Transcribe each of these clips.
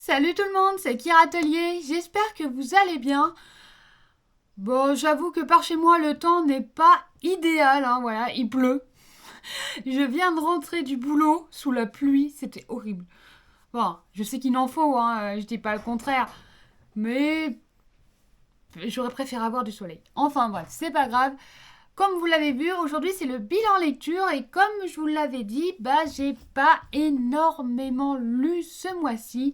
Salut tout le monde, c'est Kira Atelier, j'espère que vous allez bien. Bon, j'avoue que par chez moi le temps n'est pas idéal, voilà, il pleut. Je viens de rentrer du boulot sous la pluie, c'était horrible. Bon, je sais qu'il en faut, je dis pas le contraire, mais j'aurais préféré avoir du soleil. Enfin bref, c'est pas grave. Comme vous l'avez vu, aujourd'hui c'est le bilan lecture et comme je vous l'avais dit, j'ai pas énormément lu ce mois-ci.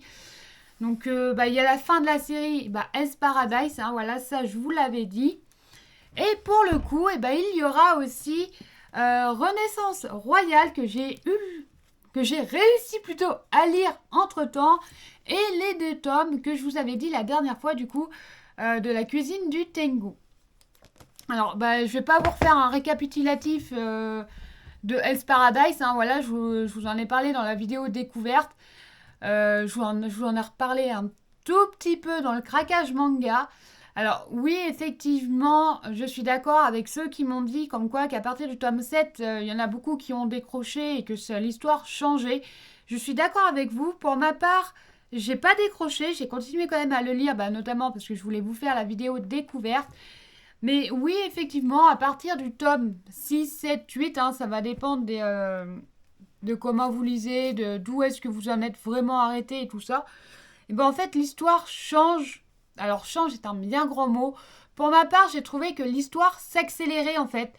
Donc, il y a la fin de la série Hell's Paradise, voilà, ça je vous l'avais dit. Et pour le coup, il y aura aussi Renaissance Royale que j'ai réussi plutôt à lire entre temps, et les deux tomes que je vous avais dit la dernière fois, du coup, de la cuisine du Tengu. Alors, je vais pas vous refaire un récapitulatif de Hell's Paradise, voilà, je vous en ai parlé dans la vidéo découverte. Je vous en ai reparlé un tout petit peu dans le craquage manga. Alors oui, effectivement, je suis d'accord avec ceux qui m'ont dit comme quoi qu'à partir du tome 7, il y en a beaucoup qui ont décroché et que l'histoire changeait. Je suis d'accord avec vous. Pour ma part, j'ai pas décroché, j'ai continué quand même à le lire, notamment parce que je voulais vous faire la vidéo découverte. Mais oui, effectivement, à partir du tome 6, 7, 8, ça va dépendre de comment vous lisez, d'où est-ce que vous en êtes vraiment arrêté et tout ça. Et en fait, l'histoire change. Alors, change est un bien grand mot. Pour ma part, j'ai trouvé que l'histoire s'accélérait en fait.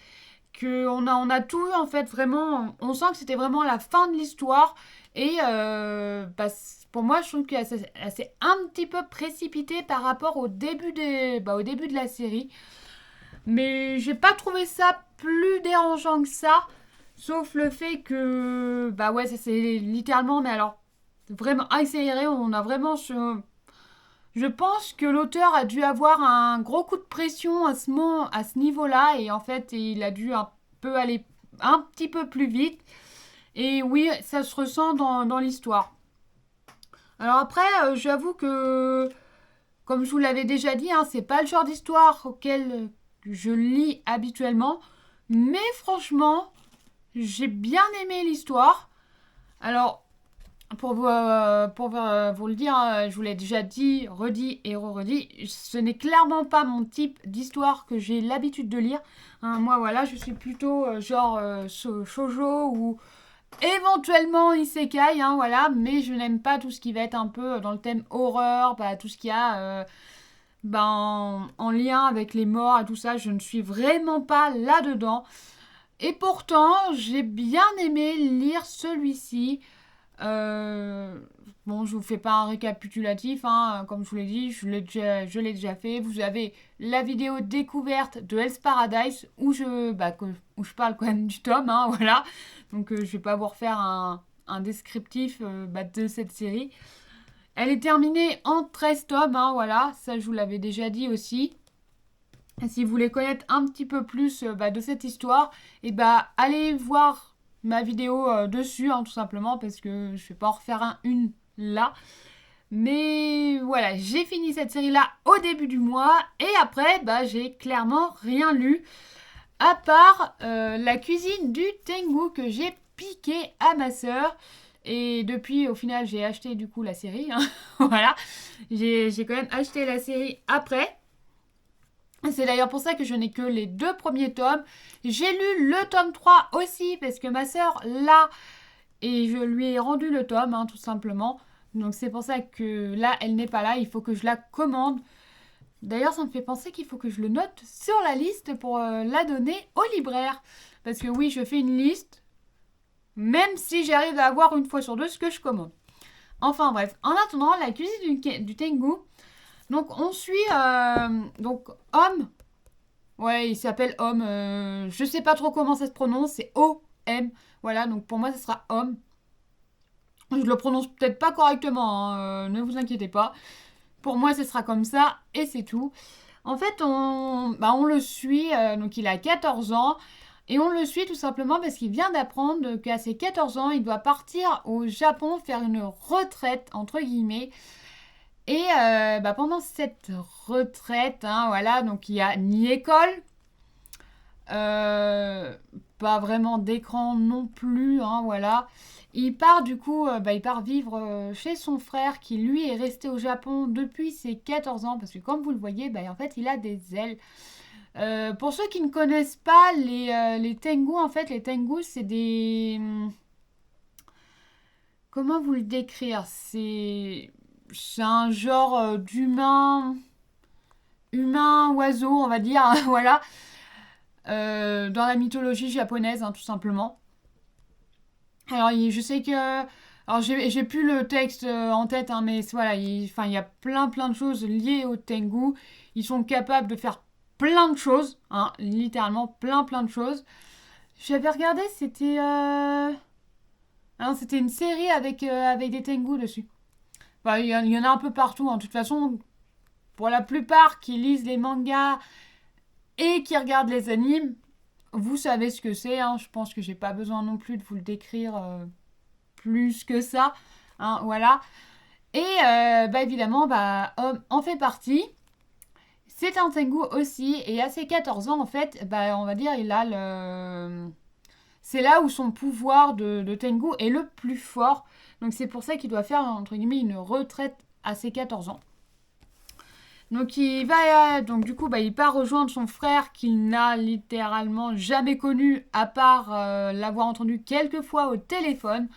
On a tout eu en fait, vraiment. On sent que c'était vraiment la fin de l'histoire. Et pour moi, je trouve que c'est un petit peu précipité par rapport au début au début de la série. Mais j'ai pas trouvé ça plus dérangeant que ça. Sauf le fait que, ça c'est littéralement, mais alors, vraiment accéléré. On a vraiment Je pense que l'auteur a dû avoir un gros coup de pression à ce niveau-là. Et en fait, il a dû un peu aller un petit peu plus vite. Et oui, ça se ressent dans l'histoire. Alors après, j'avoue que, comme je vous l'avais déjà dit, c'est pas le genre d'histoire auquel je lis habituellement. Mais franchement, j'ai bien aimé l'histoire. Alors, pour vous le dire, je vous l'ai déjà dit, redit et re-redit, ce n'est clairement pas mon type d'histoire que j'ai l'habitude de lire. Moi, voilà, je suis plutôt shoujo ou éventuellement isekai, voilà, mais je n'aime pas tout ce qui va être un peu dans le thème horreur, tout ce qu'il y a en lien avec les morts et tout ça. Je ne suis vraiment pas là-dedans. Et pourtant, j'ai bien aimé lire celui-ci. Bon, je vous fais pas un récapitulatif, comme je vous l'ai dit, je l'ai déjà fait. Vous avez la vidéo découverte de Hell's Paradise où où je parle quand même du tome, voilà. Donc je vais pas vous refaire un descriptif de cette série. Elle est terminée en 13 tomes, voilà, ça je vous l'avais déjà dit aussi. Si vous voulez connaître un petit peu plus de cette histoire, allez voir ma vidéo dessus, tout simplement, parce que je vais pas en refaire une là. Mais voilà, j'ai fini cette série-là au début du mois, et après, j'ai clairement rien lu, à part la cuisine du Tengu que j'ai piqué à ma sœur. Et depuis, au final, j'ai acheté du coup la série. Voilà, j'ai quand même acheté la série après. C'est d'ailleurs pour ça que je n'ai que les 2 premiers tomes. J'ai lu le tome 3 aussi parce que ma sœur l'a et je lui ai rendu le tome, tout simplement. Donc c'est pour ça que là, elle n'est pas là. Il faut que je la commande. D'ailleurs, ça me fait penser qu'il faut que je le note sur la liste pour la donner au libraire. Parce que oui, je fais une liste, même si j'arrive à avoir une fois sur deux ce que je commande. Enfin bref, en attendant, la cuisine du Tengu. Donc on suit Homme. Ouais, il s'appelle Homme. Je sais pas trop comment ça se prononce. C'est O-M. Voilà, donc pour moi, ça sera Homme. Je le prononce peut-être pas correctement, ne vous inquiétez pas. Pour moi, ce sera comme ça et c'est tout. En fait, on le suit. Donc il a 14 ans. Et on le suit tout simplement parce qu'il vient d'apprendre qu'à ses 14 ans, il doit partir au Japon faire une retraite, entre guillemets. Et pendant cette retraite, voilà, donc il n'y a ni école, pas vraiment d'écran non plus, hein, voilà. Il part du coup, il part vivre chez son frère qui lui est resté au Japon depuis ses 14 ans, parce que comme vous le voyez, en fait il a des ailes. Pour ceux qui ne connaissent pas les Tengu, en fait les Tengu c'est des... Comment vous le décrire? C'est un genre d'humain... Humain, oiseau, on va dire, voilà. Dans la mythologie japonaise, hein, tout simplement. Alors, je sais que... Alors, j'ai plus le texte en tête, hein, mais voilà, il y a plein de choses liées au Tengu. Ils sont capables de faire plein de choses, hein, littéralement plein de choses. J'avais regardé, c'était... Ah non, c'était une série avec des Tengu dessus. Enfin, il y en a un peu partout, hein. De toute façon, pour la plupart qui lisent les mangas et qui regardent les animes, vous savez ce que c'est, hein. Je pense que j'ai pas besoin non plus de vous le décrire plus que ça, hein, voilà. Et évidemment, Homme en fait partie. C'est un Tengu aussi, et à ses 14 ans, en fait, on va dire, il a le... C'est là où son pouvoir de Tengu est le plus fort. Donc c'est pour ça qu'il doit faire, entre guillemets, une retraite à ses 14 ans. Donc du coup, il part rejoindre son frère qu'il n'a littéralement jamais connu, à part l'avoir entendu quelques fois au téléphone.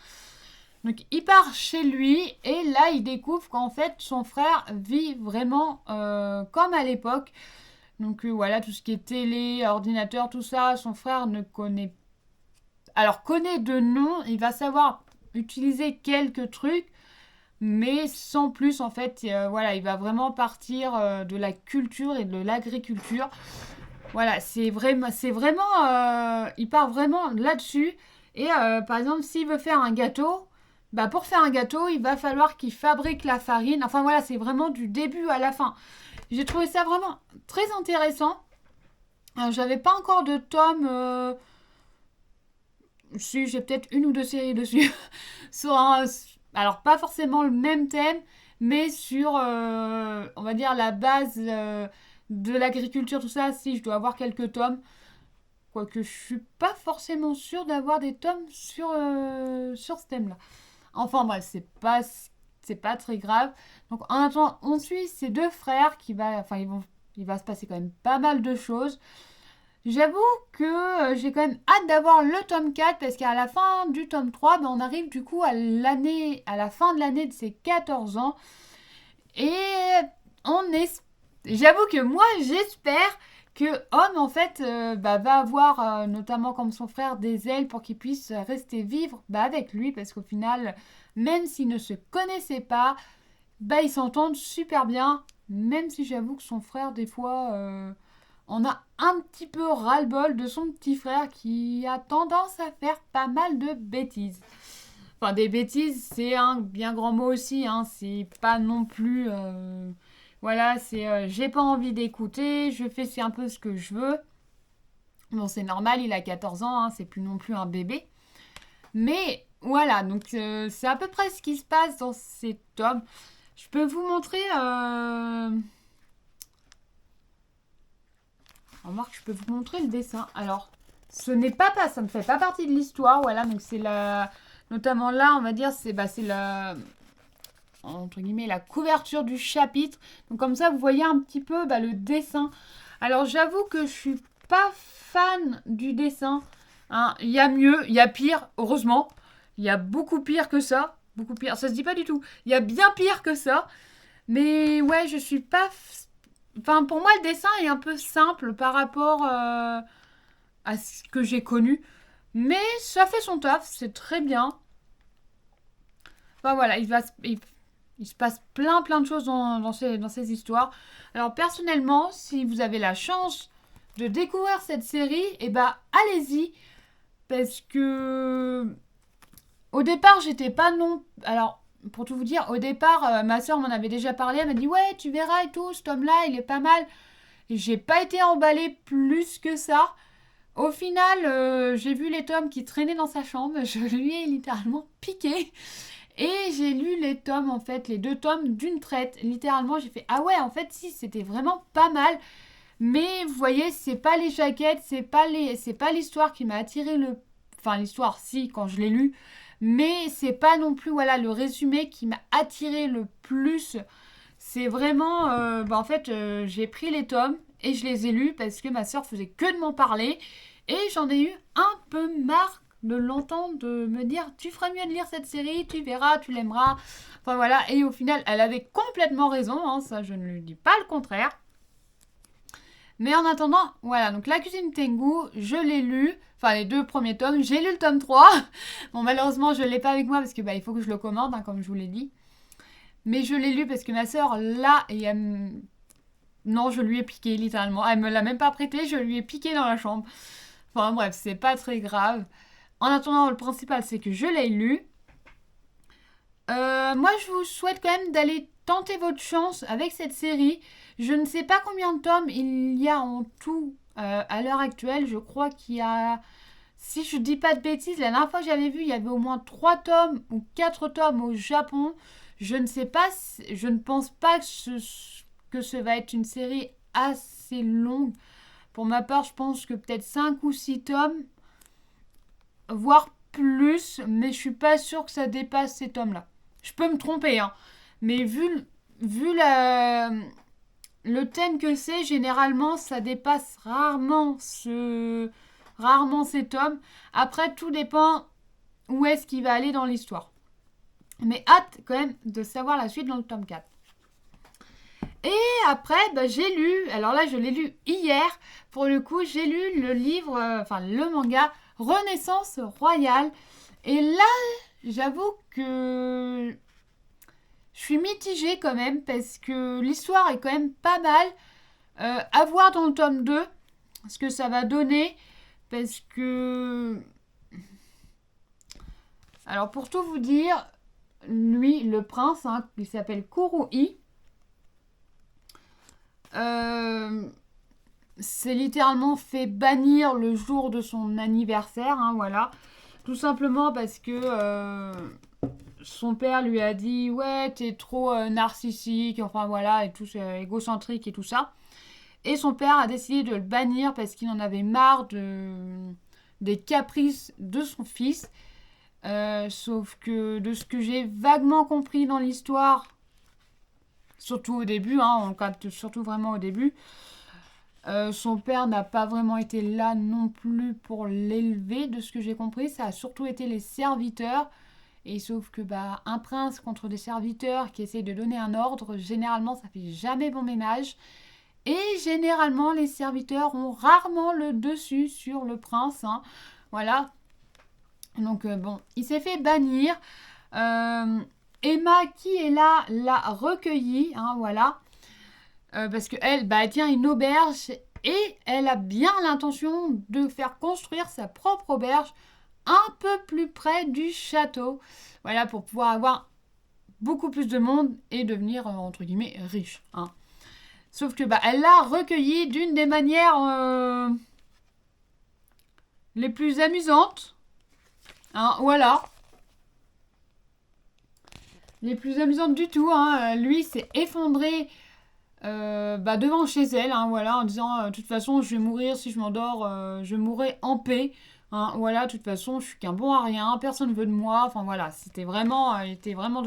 Donc il part chez lui et là il découvre qu'en fait son frère vit vraiment comme à l'époque. Donc voilà, tout ce qui est télé, ordinateur, tout ça, son frère ne connaît... Alors connaît de nom, il va savoir utiliser quelques trucs, mais sans plus en fait. Voilà, il va vraiment partir de la culture et de l'agriculture. Voilà, c'est vraiment... il part vraiment là-dessus. Et par exemple, s'il veut faire un gâteau... pour faire un gâteau, il va falloir qu'il fabrique la farine. Enfin voilà, c'est vraiment du début à la fin. J'ai trouvé ça vraiment très intéressant. J'avais pas encore de tome. Si, j'ai peut-être une ou deux séries dessus. Alors, pas forcément le même thème, mais sur, on va dire, la base de l'agriculture, tout ça. Si, je dois avoir quelques tomes. Quoique, je suis pas forcément sûre d'avoir des tomes sur ce thème-là. Enfin bref, c'est pas très grave. Donc en attendant, on suit ces deux frères il va se passer quand même pas mal de choses. J'avoue que j'ai quand même hâte d'avoir le tome 4 parce qu'à la fin du tome 3, on arrive du coup à la fin de l'année de ses 14 ans. Et j'avoue que moi j'espère que Homme en fait va avoir notamment comme son frère des ailes pour qu'il puisse rester vivre avec lui parce qu'au final même s'ils ne se connaissaient pas ils s'entendent super bien, même si j'avoue que son frère des fois on a un petit peu ras-le-bol de son petit frère qui a tendance à faire pas mal de bêtises. Enfin des bêtises c'est un bien grand mot aussi, hein. C'est pas non plus... Voilà, c'est j'ai pas envie d'écouter, c'est un peu ce que je veux. Bon, c'est normal, il a 14 ans, hein, c'est plus non plus un bébé. Mais voilà, donc c'est à peu près ce qui se passe dans ces tomes. Je peux vous montrer... Remarque, je peux vous montrer le dessin. Alors, ça ne fait pas partie de l'histoire, voilà, donc c'est la... Notamment là, on va dire, c'est la... entre guillemets la couverture du chapitre. Donc comme ça vous voyez un petit peu le dessin. Alors j'avoue que je suis pas fan du dessin, hein. Il y a mieux, il y a pire, heureusement. Il y a beaucoup pire que ça. Beaucoup pire, ça se dit pas du tout. Il y a bien pire que ça. Mais ouais, je suis pas... Enfin pour moi le dessin est un peu simple par rapport à ce que j'ai connu. Mais ça fait son taf, c'est très bien. Enfin voilà, il se passe plein de choses dans ces histoires. Alors personnellement, si vous avez la chance de découvrir cette série, allez-y. Parce que au départ, j'étais pas non... Alors, pour tout vous dire, au départ, ma soeur m'en avait déjà parlé. Elle m'a dit, ouais, tu verras et tout, ce tome-là, il est pas mal. Et j'ai pas été emballée plus que ça. Au final, j'ai vu les tomes qui traînaient dans sa chambre. Je lui ai littéralement piqué. Et j'ai lu les tomes, les 2 tomes d'une traite. Littéralement, j'ai fait, ah ouais, en fait, si, c'était vraiment pas mal. Mais vous voyez, c'est pas les jaquettes, c'est pas l'histoire qui m'a attiré Enfin, l'histoire, si, quand je l'ai lu. Mais c'est pas non plus, voilà, le résumé qui m'a attiré le plus. C'est vraiment... en fait, j'ai pris les tomes et je les ai lus parce que ma soeur faisait que de m'en parler. Et j'en ai eu un peu marre de l'entendre, de me dire tu ferais mieux de lire cette série, tu verras, tu l'aimeras. Enfin voilà, et au final, elle avait complètement raison, hein, ça je ne lui dis pas le contraire. Mais en attendant, voilà, donc La Cuisine Tengu, je l'ai lu, enfin les 2 premiers tomes, j'ai lu le tome 3. Bon, malheureusement, je ne l'ai pas avec moi parce que il faut que je le commande, hein, comme je vous l'ai dit. Mais je l'ai lu parce que ma soeur l'a et non, je lui ai piqué littéralement. Elle me l'a même pas prêté, je lui ai piqué dans la chambre. Enfin bref, c'est pas très grave. En attendant, le principal, c'est que je l'ai lu. Moi, je vous souhaite quand même d'aller tenter votre chance avec cette série. Je ne sais pas combien de tomes il y a en tout à l'heure actuelle. Je crois qu'il y a... Si je dis pas de bêtises, la dernière fois que j'avais vu, il y avait au moins 3 tomes ou 4 tomes au Japon. Je ne sais pas, je ne pense pas que ce va être une série assez longue. Pour ma part, je pense que peut-être 5 ou 6 tomes, voire plus, mais je suis pas sûre que ça dépasse ces tomes-là. Je peux me tromper, hein. Mais vu le thème que c'est, généralement, ça dépasse rarement ces tomes. Après, tout dépend où est-ce qu'il va aller dans l'histoire. Mais hâte quand même de savoir la suite dans le tome 4. Et après, j'ai lu, alors là je l'ai lu hier, pour le coup j'ai lu le livre, le manga Renaissance Royale. Et là, j'avoue que je suis mitigée quand même, parce que l'histoire est quand même pas mal. À voir dans le tome 2, ce que ça va donner, parce que... Alors pour tout vous dire, lui, le prince, hein, il s'appelle Kurui, c'est littéralement fait bannir le jour de son anniversaire, hein, voilà. Tout simplement parce que son père lui a dit ouais, t'es trop narcissique, enfin voilà, et tout, égocentrique et tout ça. Et son père a décidé de le bannir parce qu'il en avait marre des caprices de son fils. Sauf que de ce que j'ai vaguement compris dans l'histoire, surtout au début, hein, on capte surtout vraiment au début, son père n'a pas vraiment été là non plus pour l'élever, de ce que j'ai compris. Ça a surtout été les serviteurs. Et sauf que un prince contre des serviteurs qui essayent de donner un ordre, généralement ça fait jamais bon ménage. Et généralement les serviteurs ont rarement le dessus sur le prince, hein. Voilà. Donc il s'est fait bannir. Emma qui est là l'a recueilli, hein, voilà. Parce qu'elle, elle tient une auberge et elle a bien l'intention de faire construire sa propre auberge un peu plus près du château. Voilà, pour pouvoir avoir beaucoup plus de monde et devenir, entre guillemets, riche, hein. Sauf que elle l'a recueilli d'une des manières les plus amusantes. Hein, voilà. Les plus amusantes du tout, hein. Lui s'est effondré devant chez elle, hein, voilà, en disant de toute façon je vais mourir si je m'endors, je mourrai en paix, hein, voilà, de toute façon je suis qu'un bon à rien, personne ne veut de moi, enfin voilà, c'était vraiment, il était vraiment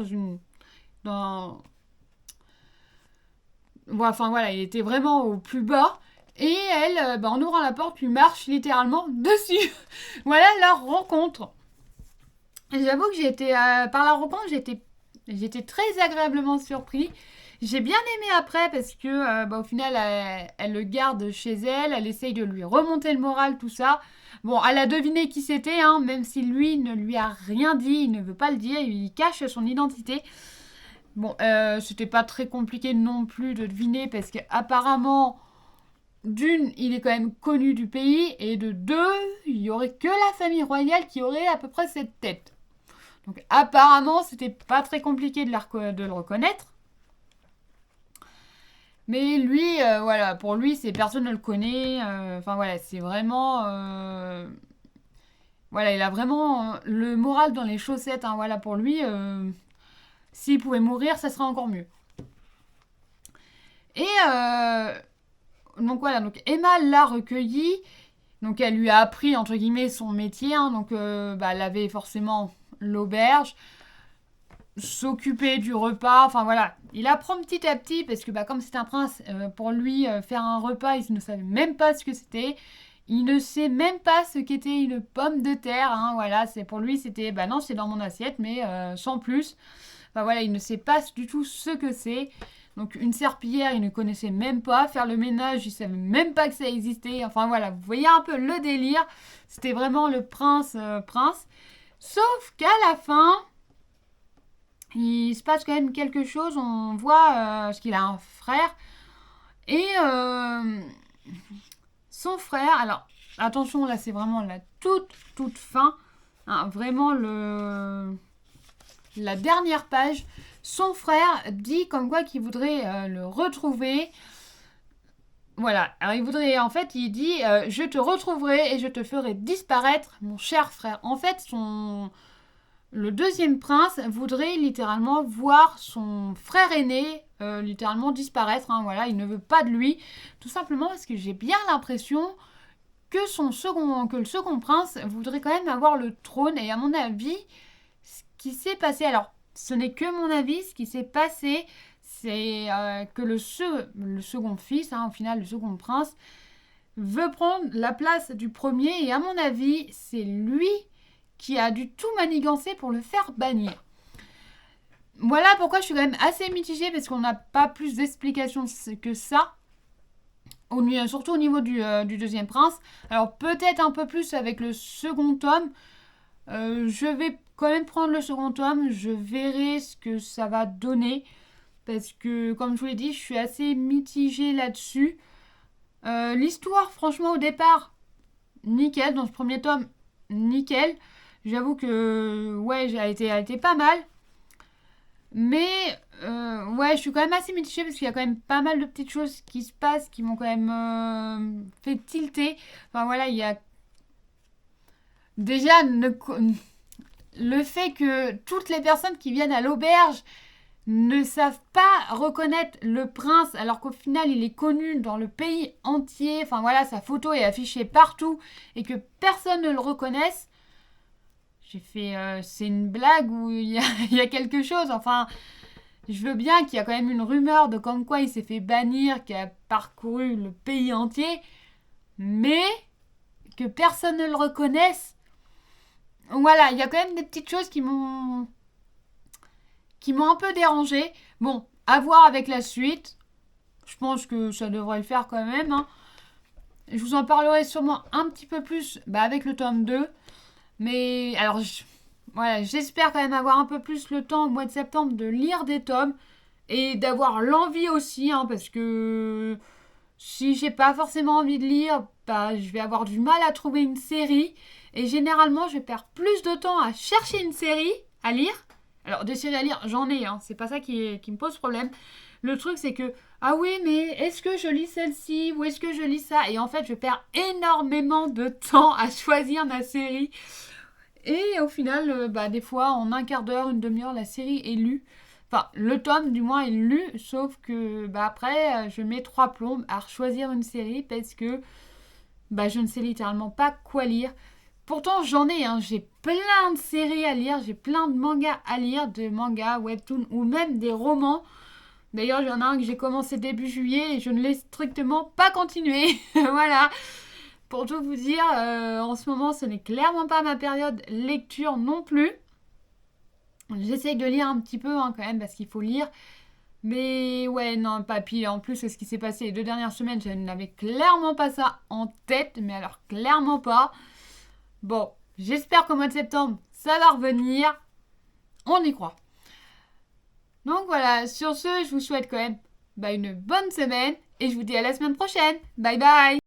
enfin voilà, il était vraiment au plus bas. Et elle, en ouvrant la porte, lui marche littéralement dessus. Voilà leur rencontre. Et j'avoue que par la rencontre, j'étais très agréablement surpris. J'ai bien aimé après parce que au final elle le garde chez elle, elle essaye de lui remonter le moral, tout ça. Bon, elle a deviné qui c'était, hein, même si lui ne lui a rien dit, il ne veut pas le dire, il cache son identité. Bon, c'était pas très compliqué non plus de deviner parce qu'apparemment, d'une, il est quand même connu du pays, et de deux, il y aurait que la famille royale qui aurait à peu près cette tête. Donc apparemment, c'était pas très compliqué de le reconnaître. Mais lui, voilà, pour lui, personne ne le connaît. Enfin voilà, c'est vraiment... voilà, il a vraiment le moral dans les chaussettes, hein, voilà, pour lui, s'il pouvait mourir, ça serait encore mieux. Et Donc voilà, donc Emma l'a recueilli. Donc elle lui a appris, entre guillemets, son métier. Hein, donc elle avait forcément l'auberge, s'occuper du repas. Enfin voilà, il apprend petit à petit parce que comme c'est un prince, pour lui, faire un repas, il ne savait même pas ce que c'était. Il ne sait même pas ce qu'était une pomme de terre. Hein, voilà, pour lui, c'était non, c'est dans mon assiette, mais sans plus. Enfin voilà, il ne sait pas du tout ce que c'est. Donc une serpillière, il ne connaissait même pas. Faire le ménage, il savait même pas que ça existait. Enfin voilà, vous voyez un peu le délire. C'était vraiment le prince. Sauf qu'à la fin, il se passe quand même quelque chose. On voit qu'il a un frère. Et son frère, alors attention, là c'est vraiment la toute fin. Hein, vraiment la dernière page. Son frère dit comme quoi qu'il voudrait le retrouver. Voilà, alors il dit je te retrouverai et je te ferai disparaître, mon cher frère. En fait, le deuxième prince voudrait littéralement voir son frère aîné littéralement disparaître. Hein, voilà, il ne veut pas de lui, tout simplement parce que j'ai bien l'impression que le second prince voudrait quand même avoir le trône. Et à mon avis, ce qui s'est passé, alors ce n'est que mon avis, ce qui s'est passé, c'est que le second fils, au final le second prince, veut prendre la place du premier. Et à mon avis, c'est lui qui a dû tout manigancer pour le faire bannir. Voilà pourquoi je suis quand même assez mitigée, parce qu'on n'a pas plus d'explications que ça. Surtout au niveau du deuxième prince. Alors peut-être un peu plus avec le second tome. Je vais quand même prendre le second tome. Je verrai ce que ça va donner. Parce que, comme je vous l'ai dit, je suis assez mitigée là-dessus. L'histoire, franchement, au départ, nickel. Dans ce premier tome, nickel. J'avoue que, ouais, elle était pas mal. Mais, ouais, je suis quand même assez mitigée parce qu'il y a quand même pas mal de petites choses qui se passent qui m'ont quand même fait tilter. Enfin, voilà, il y a... Déjà, le fait que toutes les personnes qui viennent à l'auberge ne savent pas reconnaître le prince, alors qu'au final il est connu dans le pays entier. Enfin voilà, sa photo est affichée partout et que personne ne le reconnaisse. J'ai fait c'est une blague ou il y a quelque chose. Enfin, je veux bien qu'il y a quand même une rumeur de comme quoi il s'est fait bannir, qu'il a parcouru le pays entier, mais que personne ne le reconnaisse. Voilà, il y a quand même des petites choses qui m'ont un peu dérangée. Bon, à voir avec la suite. Je pense que ça devrait le faire quand même. Hein. Je vous en parlerai sûrement un petit peu plus avec le tome 2. Mais alors, voilà, j'espère quand même avoir un peu plus le temps au mois de septembre de lire des tomes. Et d'avoir l'envie aussi, parce que si j'ai pas forcément envie de lire, je vais avoir du mal à trouver une série. Et généralement, je perds plus de temps à chercher une série à lire. Alors, des séries à lire, j'en ai, c'est pas ça qui me pose problème. Le truc, c'est que, ah oui, mais est-ce que je lis celle-ci ou est-ce que je lis ça? Et en fait, je perds énormément de temps à choisir ma série. Et au final, des fois, en un quart d'heure, une demi-heure, la série est lue. Enfin, le tome, du moins, est lu, sauf que après, je mets 3 plombes à choisir une série parce que je ne sais littéralement pas quoi lire. Pourtant, j'en ai, j'ai plein de séries à lire, j'ai plein de mangas à lire, de mangas, webtoons ou même des romans. D'ailleurs, il y en a un que j'ai commencé début juillet et je ne l'ai strictement pas continué. Voilà. Pour tout vous dire, en ce moment, ce n'est clairement pas ma période lecture non plus. J'essaye de lire un petit peu quand même parce qu'il faut lire. Mais ouais, non, pas. Puis en plus, ce qui s'est passé les 2 dernières semaines, je n'avais clairement pas ça en tête. Mais alors, clairement pas. Bon, j'espère qu'au mois de septembre, ça va revenir. On y croit. Donc voilà, sur ce, je vous souhaite quand même une bonne semaine. Et je vous dis à la semaine prochaine. Bye bye.